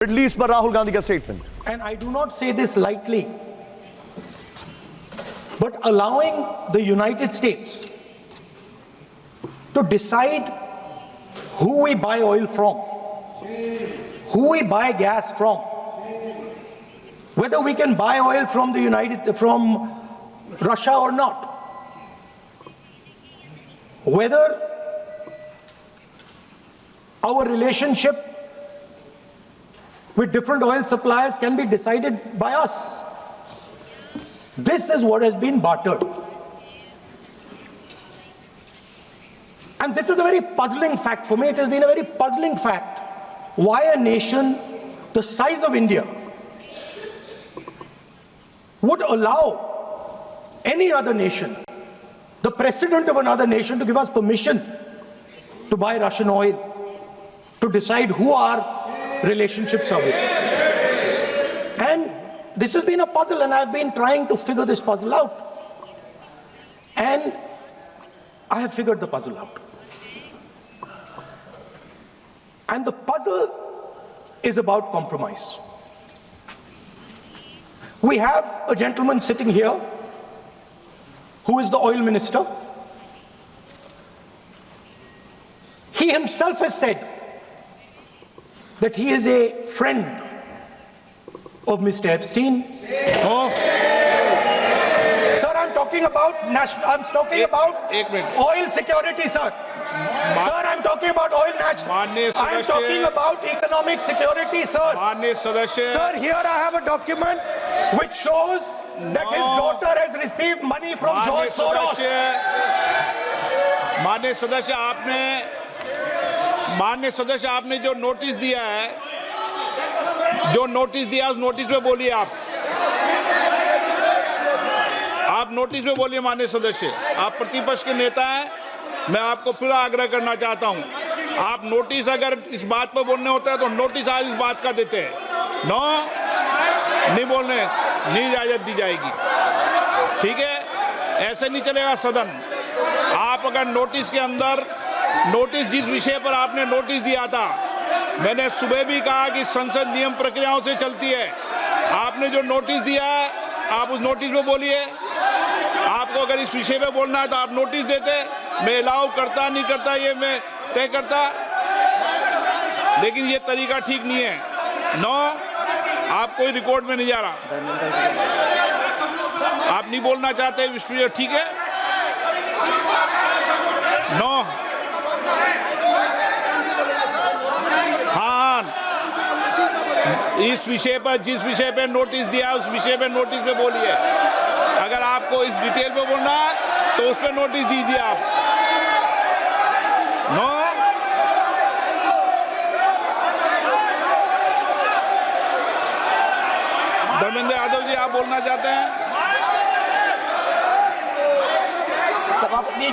Middle East पर राहुल गांधी का statement. And I do not say this lightly, but allowing the United States to decide who we buy oil from, who we buy gas from, whether we can buy oil from from Russia or not, whether our relationship with different oil suppliers can be decided by us. This is what has been bartered. And this is a very puzzling fact for me. It has been a very puzzling fact why a nation the size of India would allow any other nation, the president of another nation, to give us permission to buy Russian oil, to decide who our relationships are with. And this has been a puzzle, and I've been trying to figure this puzzle out. And I have figured the puzzle out. And the puzzle is about compromise. We have a gentleman sitting here who is the oil minister. He himself has said that he is a friend of Mr. Epstein. Oh. Sir, I'm talking about oil security, sir. Sir, I'm talking about oil national. I'm talking about economic security, sir. Sir, here I have a document which shows that his daughter has received money from George Soros. माननीय सदस्य, आपने जो notice दिया है, उस notice में बोलिए आप नोटिस में बोलिए। माननीय सदस्य, आप प्रतिपक्ष के नेता हैं, मैं आपको पूरा आग्रह करना चाहता हूं, आप नोटिस अगर इस बात पर बोलने होता है तो नोटिस आज इस बात का देते हैं। नो, नहीं बोलने, नहीं इजाजत दी जाएगी, ठीक है? ऐसे नहीं चलेगा सदन। आप अगर नोटिस के अंदर जिस विषय पर आपने नोटिस दिया था, मैंने सुबह भी कहा कि संसद नियम प्रक्रियाओं से चलती है। आपने जो नोटिस दिया है, आप उस नोटिस में बोलिए। आपको अगर इस विषय पे बोलना है तो आप नोटिस देते, मैं अलाउ करता नहीं करता ये मैं तय करता, लेकिन ये तरीका ठीक नहीं है। नो, आप कोई रिकॉर्ड में नहीं जा रहा, आप नहीं बोलना चाहते इस विषय, ठीक है? नो, इस विषय पर जिस विषय पे नोटिस दिया उस विषय पे नोटिस पे बोलिए। अगर आपको इस डिटेल पे बोलना है तो उस पे नोटिस दीजिए आप। नो, धर्मेंद्र यादव जी, आप बोलना चाहते हैं? सभापति,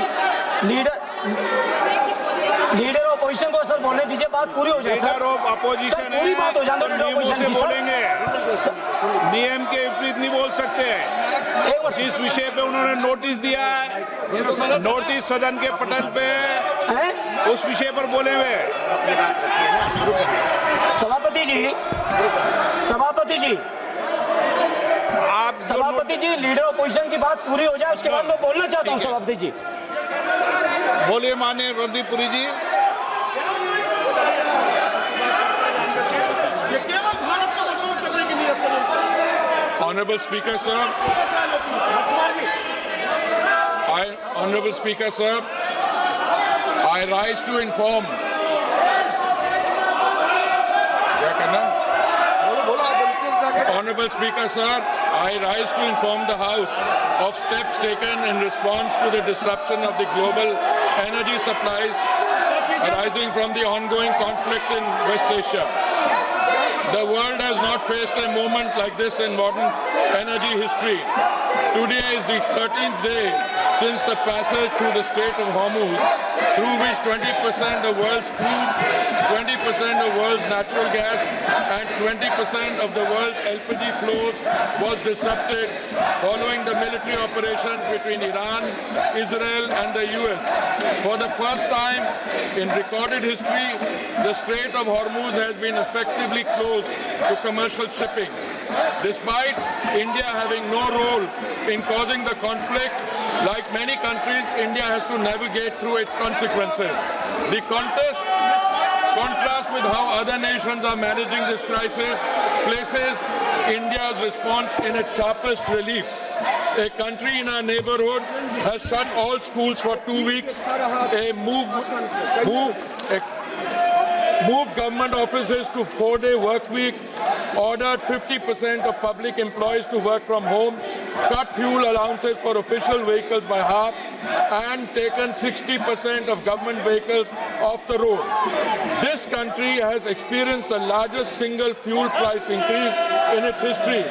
लीडर ऑपोजिशन को सर बोलने दीजिए, बात पूरी हो जाए। लीडर ऑफ अपोजिशन है, पूरी बात हो जाए तो नियमों से बोलेंगे, नियम के विपरीत नहीं बोल सकते। जिस विषय पे उन्होंने नोटिस दिया है, नोटिस सदन के पटल पे है, उस विषय पर बोले हुए। सभापति जी, लीडर ऑपोजिशन की बात पूरी हो जाए, उसके बाद मैं बोलना चाहता हूँ। सभापति जी बोलिए। माननीय रणदीप पुरी जी। Honorable Speaker, sir. Honorable Speaker, sir. I rise to inform. Honorable Speaker, sir, I rise to inform the House of steps taken in response to the disruption of the global energy supplies arising from the ongoing conflict in West Asia. The world has not faced a moment like this in modern energy history. Today is the 13th day since the passage through the Strait of Hormuz, through which 20% of world's crude, 20% of world's natural gas, and 20% of the world's LPG flows was disrupted following the military operations between Iran, Israel, and the US. For the first time in recorded history, the Strait of Hormuz has been effectively closed to commercial shipping. Despite India having no role in causing the conflict, like many countries, India has to navigate through its consequences. The contrast with how other nations are managing this crisis places India's response in its sharpest relief. A country in our neighborhood has shut all schools for 2 weeks, moved government offices to 4-day work week, ordered 50% of public employees to work from home, cut fuel allowances for official vehicles by half, and taken 60% of government vehicles off the road. This country has experienced the largest single fuel price increase in its history,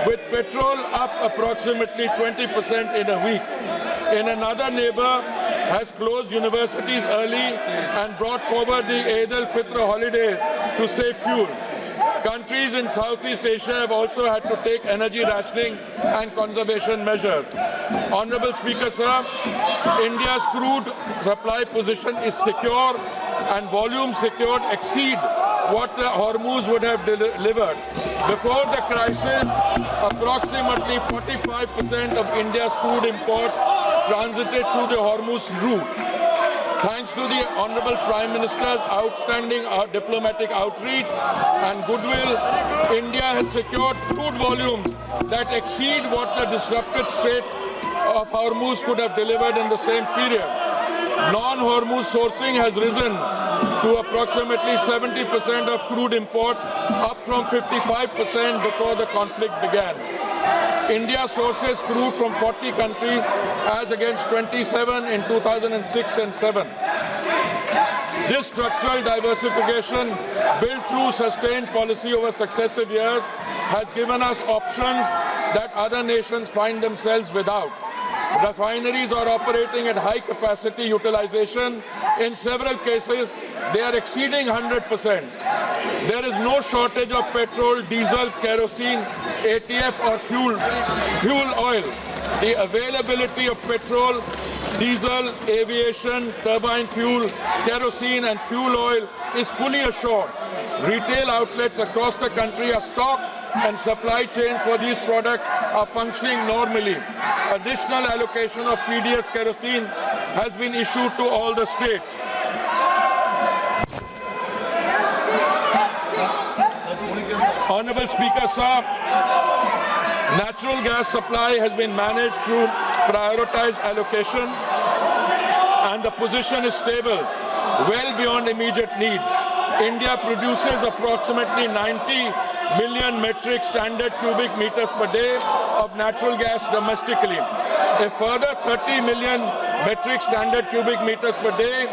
with petrol up approximately 20% in a week. In another neighbor, has closed universities early and brought forward the Eid al-Fitr holiday to save fuel. Countries in Southeast Asia have also had to take energy rationing and conservation measures. Honorable Speaker, sir, India's crude supply position is secure and volumes secured exceed what the Hormuz would have delivered. Before the crisis, approximately 45% of India's crude imports transited through the Hormuz route. Thanks to the Honorable Prime Minister's outstanding diplomatic outreach and goodwill, India has secured crude volumes that exceed what the disrupted Strait of Hormuz could have delivered in the same period. Non-Hormuz sourcing has risen to approximately 70% of crude imports, up from 55% before the conflict began. India sources crude from 40 countries as against 27 in 2006 and 7. This structural diversification, built through sustained policy over successive years, has given us options that other nations find themselves without. Refineries are operating at high capacity utilization. In several cases, they are exceeding 100%. There is no shortage of petrol, diesel, kerosene, ATF or fuel oil. The availability of petrol, diesel, aviation, turbine fuel, kerosene and fuel oil is fully assured. Retail outlets across the country are stocked and supply chains for these products are functioning normally. Additional allocation of PDS kerosene has been issued to all the states. Honorable Speaker, sir, natural gas supply has been managed through prioritized allocation and the position is stable, well beyond immediate need. India produces approximately 90 million metric standard cubic meters per day of natural gas domestically. A further 30 million metric standard cubic meters per day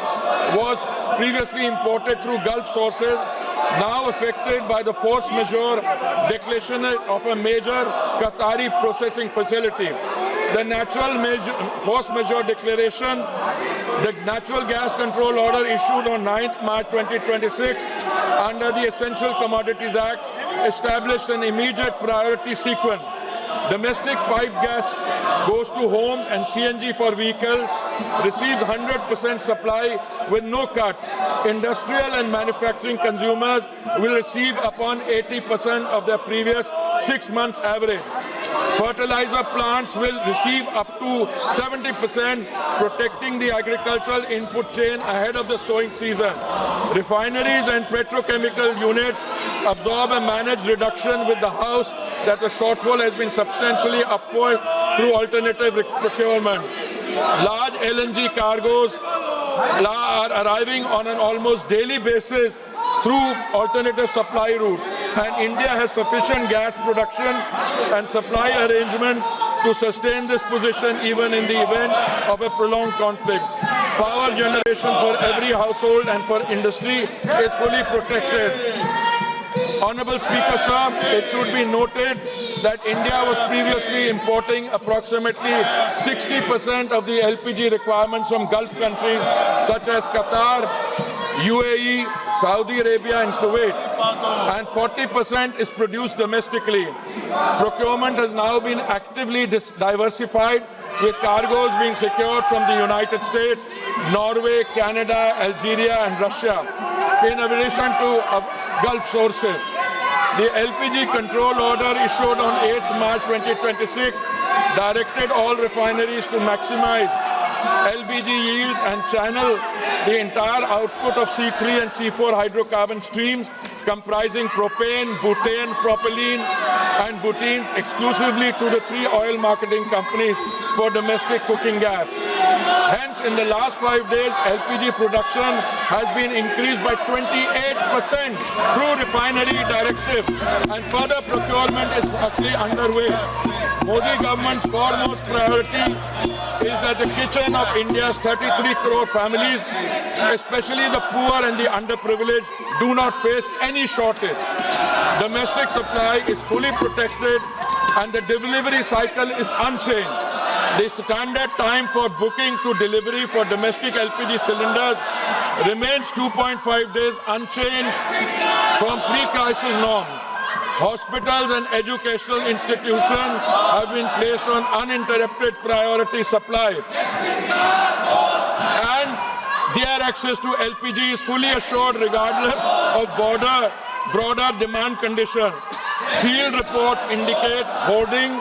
was previously imported through Gulf sources, now affected by the force majeure declaration of a major Qatari processing facility. The force majeure declaration, the Natural Gas Control Order issued on 9th March 2026 under the Essential Commodities Act established an immediate priority sequence. Domestic pipe gas goes to homes and CNG for vehicles receives 100% supply with no cuts. Industrial and manufacturing consumers will receive upon 80% of their previous 6 months average. Fertilizer plants will receive up to 70%, protecting the agricultural input chain ahead of the sowing season. Refineries and petrochemical units absorb a managed reduction with the House that the shortfall has been substantially upward through alternative procurement. Large LNG cargoes are arriving on an almost daily basis through alternative supply routes, and India has sufficient gas production and supply arrangements to sustain this position even in the event of a prolonged conflict. Power generation for every household and for industry is fully protected. Honorable Speaker, sir, it should be noted that India was previously importing approximately 60% of the LPG requirements from Gulf countries such as Qatar, UAE, Saudi Arabia and Kuwait, and 40% is produced domestically. Procurement has now been actively diversified, with cargoes being secured from the United States, Norway, Canada, Algeria and Russia, in addition to Gulf sources. The LPG control order issued on 8th March 2026 directed all refineries to maximize LPG yields and channel the entire output of C3 and C4 hydrocarbon streams comprising propane, butane, propylene and butenes exclusively to the 3 oil marketing companies for domestic cooking gas. Hence, in the last 5 days, LPG production has been increased by 28% through refinery directive, and further procurement is actually underway. Modi government's foremost priority is that the kitchen of India's 33 crore families, especially the poor and the underprivileged, do not face any shortage. Domestic supply is fully protected and the delivery cycle is unchanged. The standard time for booking to delivery for domestic LPG cylinders remains 2.5 days, unchanged from pre-crisis norm. Hospitals and educational institutions have been placed on uninterrupted priority supply, and their access to LPG is fully assured regardless of broader demand conditions. Field reports indicate hoarding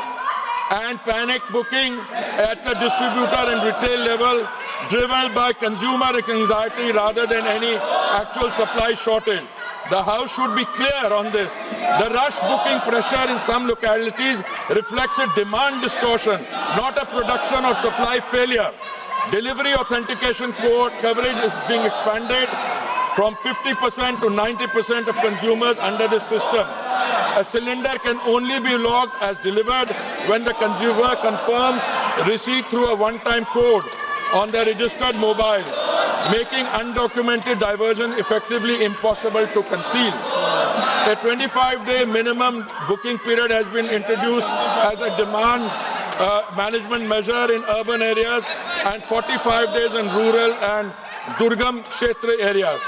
and panic booking at the distributor and retail level, driven by consumer anxiety rather than any actual supply shortage. The House should be clear on this. The rush booking pressure in some localities reflects a demand distortion, not a production or supply failure. Delivery authentication code coverage is being expanded from 50% to 90% of consumers under this system. A cylinder can only be logged as delivered when the consumer confirms receipt through a one-time code on the registered mobile, making undocumented diversion effectively impossible to conceal. A 25-day minimum booking period has been introduced as a demand management measure in urban areas and 45 days in rural and Durgam Kshetra areas.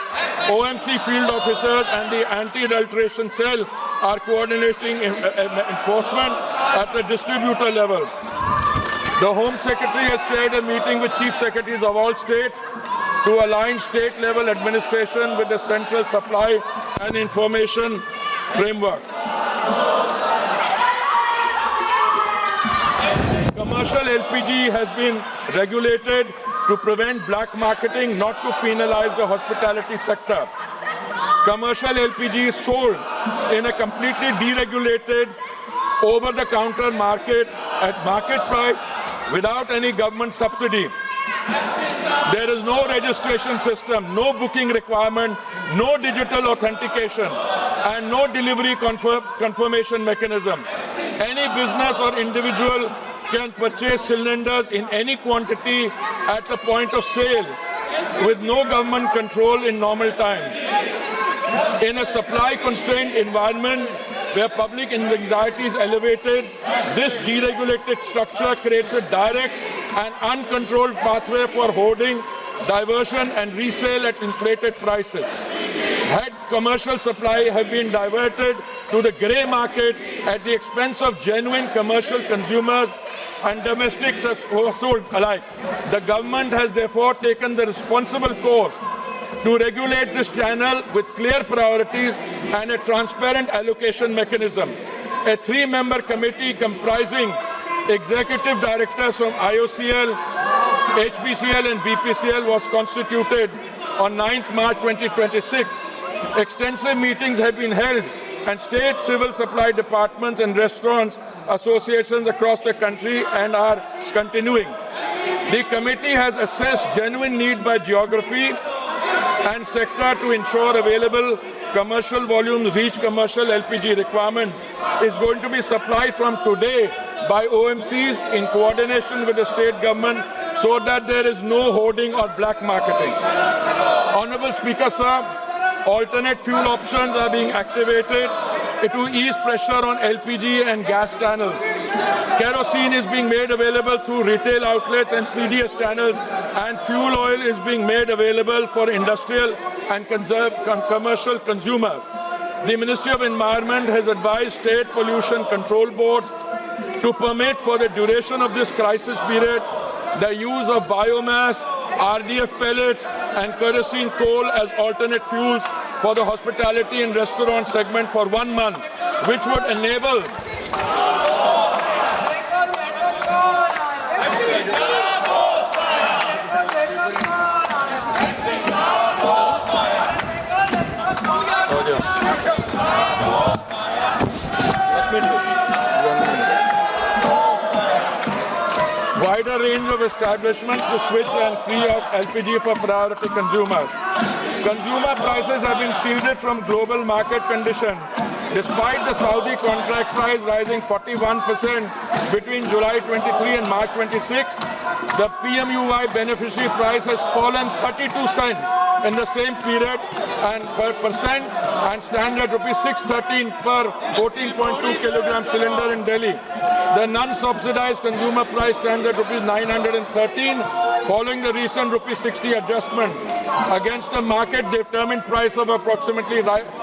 OMC field officers and the anti-adulteration cell are coordinating enforcement at the distributor level. The Home Secretary has shared a meeting with Chief Secretaries of all states to align state-level administration with the Central Supply and Information Framework. Commercial LPG has been regulated to prevent black marketing, not to penalize the hospitality sector. Commercial LPG is sold in a completely deregulated, over-the-counter market at market price without any government subsidy. There is no registration system, no booking requirement, no digital authentication, and no delivery confirmation mechanism. Any business or individual can purchase cylinders in any quantity at the point of sale with no government control in normal time. In a supply-constrained environment where public anxiety is elevated, this deregulated structure creates a direct and uncontrolled pathway for hoarding, diversion and resale at inflated prices. Had commercial supply have been diverted to the grey market at the expense of genuine commercial consumers and domestic households alike. The government has therefore taken the responsible course to regulate this channel with clear priorities and a transparent allocation mechanism. A 3-member committee comprising executive directors from IOCL, HPCL and BPCL was constituted on 9th March 2026. Extensive meetings have been held and state civil supply departments and restaurants associations across the country and are continuing. The committee has assessed genuine need by geography and sector to ensure available commercial volumes reach commercial LPG requirement is going to be supplied from today by OMCs in coordination with the state government so that there is no hoarding or black marketing. Honorable Speaker, sir, alternate fuel options are being activated to ease pressure on LPG and gas channels. Kerosene is being made available through retail outlets and PDS channels, and fuel oil is being made available for industrial and commercial consumers. The Ministry of Environment has advised state pollution control boards to permit for the duration of this crisis period the use of biomass, RDF pellets and kerosene coal as alternate fuels for the hospitality and restaurant segment for 1 month, which would enable wider range of establishments to switch and free up LPG for priority consumers. Consumer prices have been shielded from global market conditions. Despite the Saudi contract price rising 41% between July 23 and March 26, the PMUY beneficiary price has fallen 32 cents in the same period and per percent and stand at rupees 613 per 14.2 kilogram cylinder in Delhi. The non-subsidized consumer price stands at rupees 913 following the recent rupees 60 adjustment against a market-determined price of approximately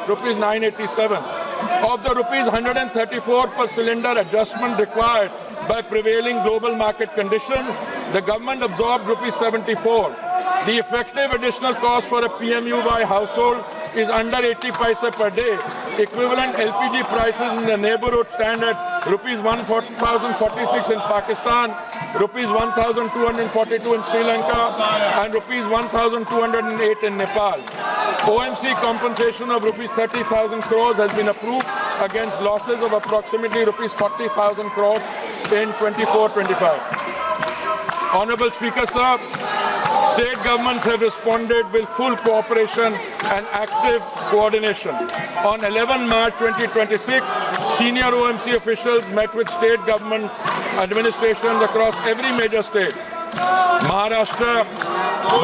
rupees 987. Of the rupees 134 per cylinder adjustment required by prevailing global market conditions, the government absorbed rupees 74. The effective additional cost for a PMUY household is under 80 paise per day. Equivalent LPG prices in the neighborhood stand at rupees 1,046 in Pakistan, rupees 1,242 in Sri Lanka, and rupees 1,208 in Nepal. OMC compensation of rupees 30,000 crores has been approved against losses of approximately rupees 40,000 crores in 24-25. Honorable Speaker, sir, state governments have responded with full cooperation and active coordination. On 11 March 2026, senior OMC officials met with state government administrations across every major state: Maharashtra,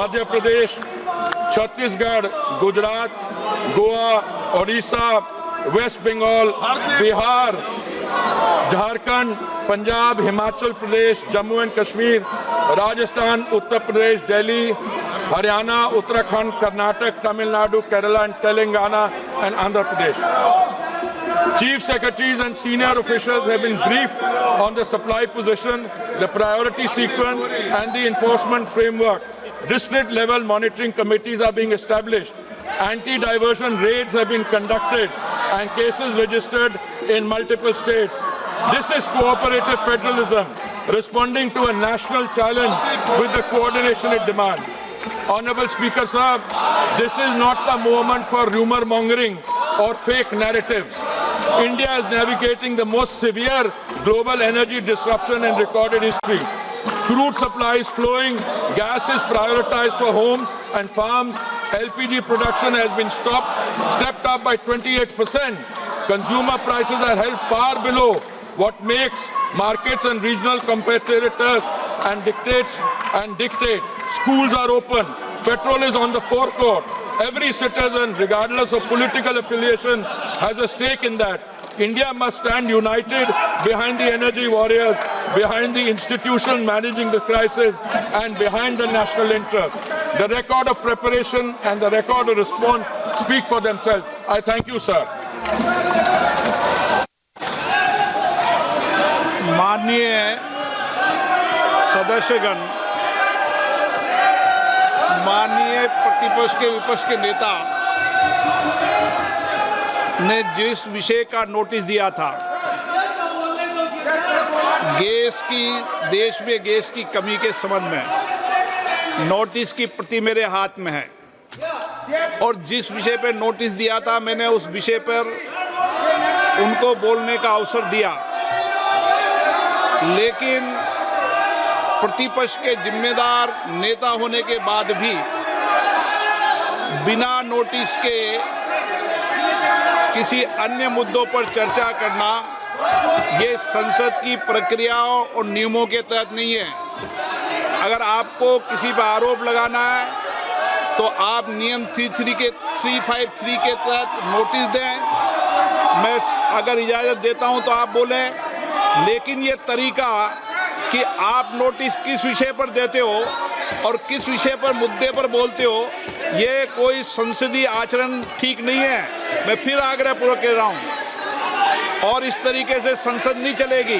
Madhya Pradesh, Chhattisgarh, Gujarat, Goa, Odisha, West Bengal, Bihar, Jharkhand, Punjab, Himachal Pradesh, Jammu and Kashmir, Rajasthan, Uttar Pradesh, Delhi, Haryana, Uttarakhand, Karnataka, Tamil Nadu, Kerala and Telangana and Andhra Pradesh. Chief Secretaries and senior officials have been briefed on the supply position, the priority sequence and the enforcement framework. District-level monitoring committees are being established. Anti-diversion raids have been conducted and cases registered in multiple states. This is cooperative federalism, responding to a national challenge with the coordination it demands. Honorable Speaker, sir, this is not the moment for rumor mongering or fake narratives. India is navigating the most severe global energy disruption in recorded history. Crude supply is flowing, gas is prioritized for homes and farms, LPG production has been stepped up by 28%. Consumer prices are held far below what makes markets and regional competitors and dictate. Schools are open. Petrol is on the forecourt. Every citizen, regardless of political affiliation, has a stake in that. India must stand united behind the energy warriors, behind the institution managing the crisis, and behind the national interest. The record of preparation and the record of response speak for themselves. I thank you, sir. माननीय सदस्यगण, माननीय प्रतिपक्ष के विपक्ष के नेता ने जिस विषय का नोटिस दिया था, देश में गैस की कमी के संबंध में, नोटिस की प्रति मेरे हाथ में है और जिस विषय पर नोटिस दिया था मैंने उस विषय पर उनको बोलने का अवसर दिया, लेकिन प्रतिपक्ष के जिम्मेदार नेता होने के बाद भी बिना नोटिस के किसी अन्य मुद्दों पर चर्चा करना ये संसद की प्रक्रियाओं और नियमों के तहत नहीं है। अगर आपको किसी पर आरोप लगाना है तो आप नियम 353 के तहत नोटिस दें। मैं अगर इजाज़त देता हूं तो आप बोलें, लेकिन ये तरीका कि आप नोटिस किस विषय पर देते हो और किस विषय पर मुद्दे पर बोलते हो, ये कोई संसदीय आचरण ठीक नहीं है। मैं फिर आग्रहपूर्वक कह रहा हूं, और इस तरीके से संसद नहीं चलेगी,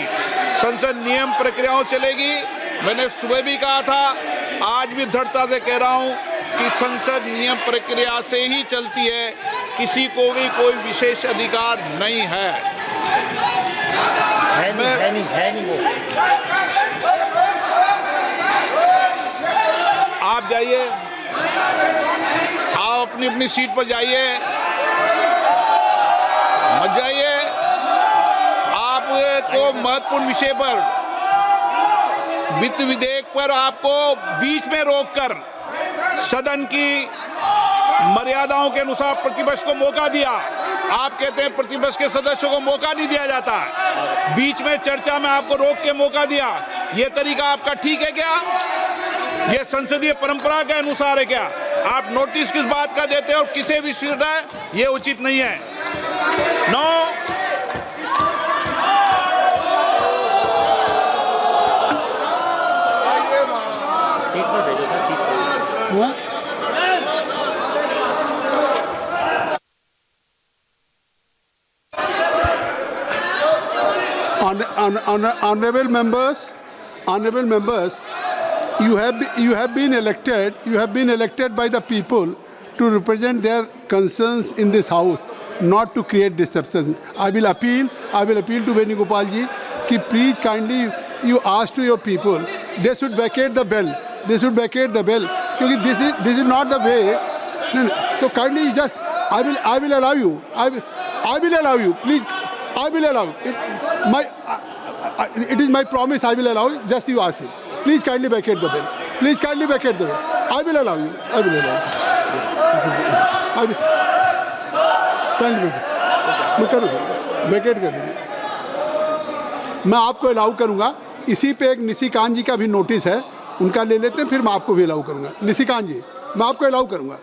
संसद नियम प्रक्रियाओं चलेगी। मैंने सुबह भी कहा था, आज भी दृढ़ता से कह रहा हूं कि संसद नियम प्रक्रिया से ही चलती है, किसी को भी कोई विशेष अधिकार नहीं है। नहीं वो। आप जाइए, आप अपनी अपनी सीट पर जाइए, मत जाइए। आपको महत्वपूर्ण विषय पर, वित्त विधेयक पर आपको बीच में रोककर सदन की मर्यादाओं के अनुसार प्रतिपक्ष को मौका दिया। आप कहते हैं प्रतिपक्ष के सदस्यों को मौका नहीं दिया जाता, बीच में चर्चा में आपको रोक के मौका दिया। यह तरीका आपका ठीक है क्या? यह संसदीय परंपरा के अनुसार है क्या? आप नोटिस किस बात का देते हैं और किसे भी स्वीकार है, यह उचित नहीं है। नो, सीट पर भेजो सर, सीट पर। Honorable members, you have been elected by the people to represent their concerns in this house, not to create disruption. I will appeal to Venugopal ji कि please kindly you ask to your people, they should vacate the bell. क्योंकि this is not the way. So kindly just I will allow you. I will allow you. Please, I will allow. It is my promise. I will allow. Just you ask him. Please kindly vacate the bell. I will allow you. Kindly vacate कर दीजिए। मैं आपको allow करूंगा। इसी पे एक निशिकांत जी का भी नोटिस है, उनका ले लेते हैं, फिर मैं आपको भी अलाउ करूंगा। निशिकांत जी, मैं आपको अलाउ करूंगा।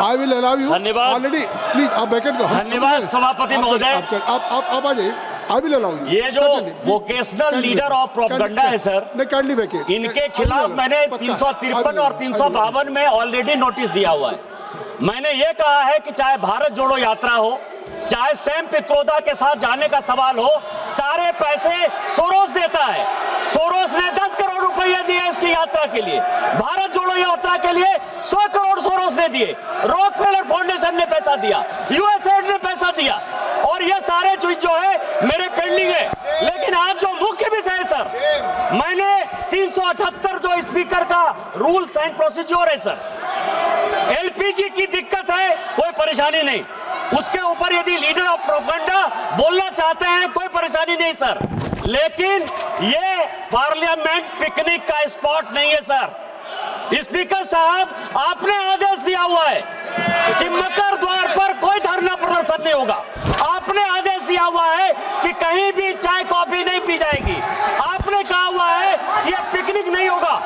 I will allow you already. Please आप वैकेट करो। धन्यवाद सभापति महोदय। आप आ जाइए। I will allow you. ये जो वोकेशनल लीडर ऑफ प्रोपेगेंडा है सर, काइंडली वैकेट, इनके खिलाफ मैंने 353 और 352 में ऑलरेडी नोटिस दिया हुआ है। मैंने ये कहा है कि चाहे भारत जोड़ो यात्रा हो, चाहे सैम पित्रोदा के साथ जाने का सवाल हो, सारे पैसे सोरोस देता है। सोरोस ने 10 करोड़ रुपए दिए इसकी यात्रा के लिए। भारत जोड़ो यात्रा के लिए 100 करोड़ सोरोस ने दिए। रॉकफेलर फाउंडेशन ने पैसा दिया, यूएसएड ने पैसा दिया, और ये सारे चीज जो है मेरे पेंडिंग है। लेकिन आज जो मुख्य विषय है सर, मैंने 378 जो स्पीकर का रूल्स एंड प्रोसीजर है सर, एलपीजी की दिक्कत है, कोई परेशानी नहीं। उसके ऊपर यदि लीडर ऑफ प्रोपेगेंडा बोलना चाहते हैं, कोई परेशानी नहीं सर। लेकिन ये पार्लियामेंट पिकनिक का स्पॉट नहीं है सर। स्पीकर साहब, आपने आदेश दिया हुआ है कि मकर द्वार पर कोई धरना प्रदर्शन नहीं होगा। आपने आदेश दिया हुआ है कि कहीं भी चाय कॉफी नहीं पी जाएगी। आपने कहा हुआ है ये पिकनिक नहीं होगा।